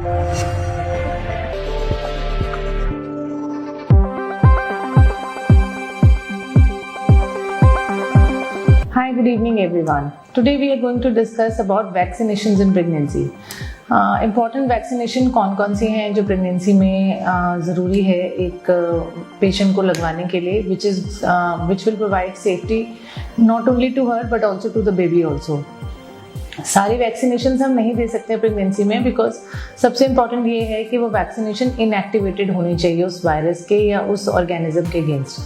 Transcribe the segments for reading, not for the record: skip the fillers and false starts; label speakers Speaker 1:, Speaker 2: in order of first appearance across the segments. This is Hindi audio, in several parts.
Speaker 1: Hi, good evening everyone. Today we are going to discuss about vaccinations in pregnancy. Important vaccination कौन कौन सी हैं जो प्रेगनेंसी में ज़रूरी है एक पेशेंट को लगवाने के लिए, which will provide safety not only to her but also to the baby also. सारी वैक्सीनेशन हम नहीं दे सकते प्रेगनेंसी में, बिकॉज सबसे इम्पॉर्टेंट ये है कि वो वैक्सीनेशन इनएक्टिवेटेड होनी चाहिए उस वायरस के या उस ऑर्गेनिज्म के अगेंस्ट.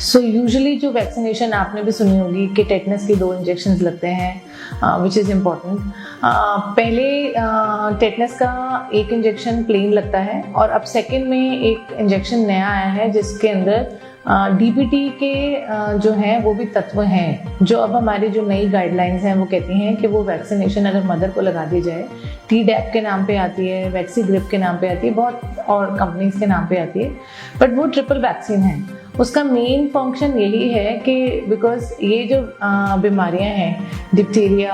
Speaker 1: सो यूजुअली जो वैक्सीनेशन आपने भी सुनी होगी कि टेटनस के 2 इंजेक्शन लगते हैं, विच इज़ इम्पॉर्टेंट. पहले टेटनस का 1 इंजेक्शन प्लेन लगता है और अब सेकेंड में एक इंजेक्शन नया आया है जिसके अंदर डीपीटी के जो हैं वो भी तत्व हैं जो अब हमारी जो नई गाइडलाइंस हैं वो कहती हैं कि वो वैक्सीनेशन अगर मदर को लगा दी जाए, टीडैप के नाम पे आती है, वैक्सीग्रिप के नाम पे आती है, बहुत और कंपनीज के नाम पे आती है, बट वो ट्रिपल वैक्सीन है. उसका मेन फंक्शन यही है कि बिकॉज ये जो बीमारियां हैं, डिप्थीरिया,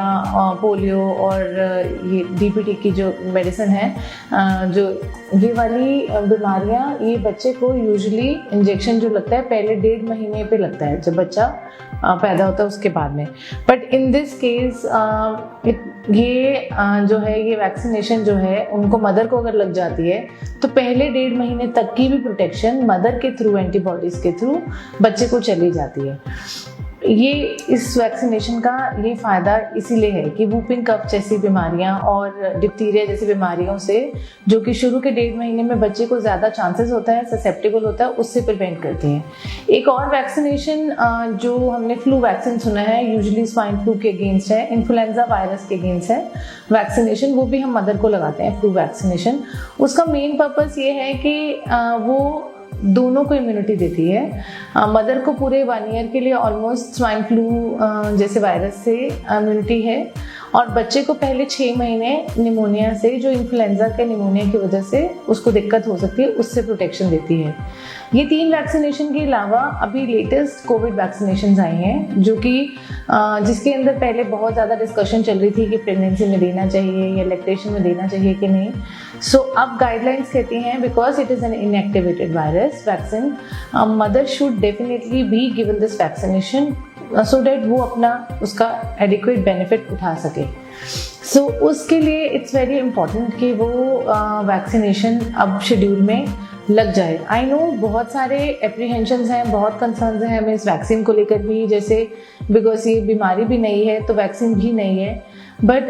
Speaker 1: पोलियो और ये डीपीटी की जो मेडिसिन है, जो ये वाली बीमारियां, ये बच्चे को यूजुअली इंजेक्शन जो लगता है पहले 1.5 महीने पे लगता है जब बच्चा पैदा होता है उसके बाद में. बट इन दिस केस ये जो है ये वैक्सीनेशन जो है उनको मदर को अगर लग जाती है तो पहले 1.5 महीने तक की भी प्रोटेक्शन मदर के थ्रू, एंटीबॉडीज़ के थ्रू बच्चे को चली जाती है. ये इस वैक्सीनेशन का ये फ़ायदा इसीलिए है कि वूपिंग कफ जैसी बीमारियां और डिप्थीरिया जैसी बीमारियों से, जो कि शुरू के 1.5 महीने में बच्चे को ज़्यादा चांसेस होता है, ससेप्टेबल होता है, उससे प्रिवेंट करती हैं. एक और वैक्सीनेशन जो हमने फ्लू वैक्सीन सुना है, यूजुअली स्वाइन फ्लू के अगेंस्ट है, इन्फ्लुएंजा वायरस के अगेंस्ट है वैक्सीनेशन, वो भी हम मदर को लगाते हैं फ्लू वैक्सीनेशन. उसका मेन पर्पस ये है कि वो दोनों को इम्यूनिटी देती है. मदर को पूरे 1 ईयर के लिए ऑलमोस्ट स्वाइन फ्लू जैसे वायरस से इम्यूनिटी है और बच्चे को पहले 6 महीने निमोनिया से, जो इन्फ्लुएंजा के निमोनिया की वजह से उसको दिक्कत हो सकती है, उससे प्रोटेक्शन देती है. ये 3 वैक्सीनेशन के अलावा अभी लेटेस्ट कोविड वैक्सीनेशन आई हैं जो कि जिसके अंदर पहले बहुत ज़्यादा डिस्कशन चल रही थी कि प्रेगनेंसी में देना चाहिए या लैक्टेशन में देना चाहिए कि नहीं. सो अब गाइडलाइंस कहती हैं because it is an inactivated virus vaccine, mother should definitely be given this vaccination so that वो अपना उसका एडिक्वेट बेनिफिट उठा सके. सो उसके लिए इट्स वेरी इम्पॉर्टेंट कि वो वैक्सीनेशन अब शेड्यूल में लग जाए. आई नो बहुत सारे एप्रीहेंशंस हैं, बहुत कंसर्न्स हैं हमें इस वैक्सीन को लेकर भी, जैसे बिकॉज ये बीमारी भी नहीं है तो वैक्सीन भी नहीं है. बट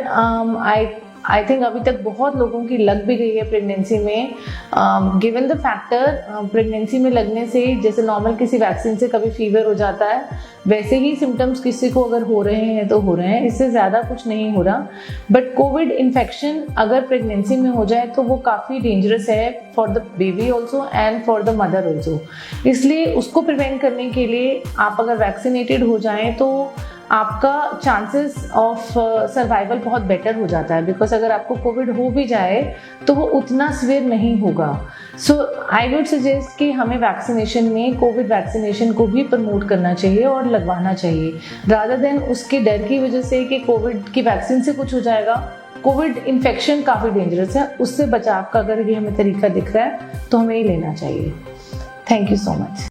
Speaker 1: आई थिंक अभी तक बहुत लोगों की लग भी गई है प्रेगनेंसी में. गिवन द फैक्टर, प्रेगनेंसी में लगने से जैसे नॉर्मल किसी वैक्सीन से कभी फीवर हो जाता है, वैसे ही सिम्टम्स किसी को अगर हो रहे हैं तो हो रहे हैं, इससे ज़्यादा कुछ नहीं हो रहा. बट कोविड इन्फेक्शन अगर प्रेगनेंसी में हो जाए तो वो काफ़ी डेंजरस है for the baby also and for the mother also. इसलिए उसको प्रिवेंट करने के लिए आप अगर वैक्सीनेटेड हो जाएं तो आपका चांसेस ऑफ सर्वाइवल बहुत बेटर हो जाता है, बिकॉज अगर आपको कोविड हो भी जाए तो वो उतना सीवियर नहीं होगा. सो आई वुड सजेस्ट कि हमें वैक्सीनेशन में कोविड वैक्सीनेशन को भी प्रमोट करना चाहिए और लगवाना चाहिए, रादर देन उसके डर की वजह से कि कोविड की वैक्सीन से कुछ हो जाएगा. कोविड इन्फेक्शन काफ़ी डेंजरस है, उससे बचाव का अगर ये हमें तरीका दिख रहा है तो हमें ये लेना चाहिए. Thank you so much.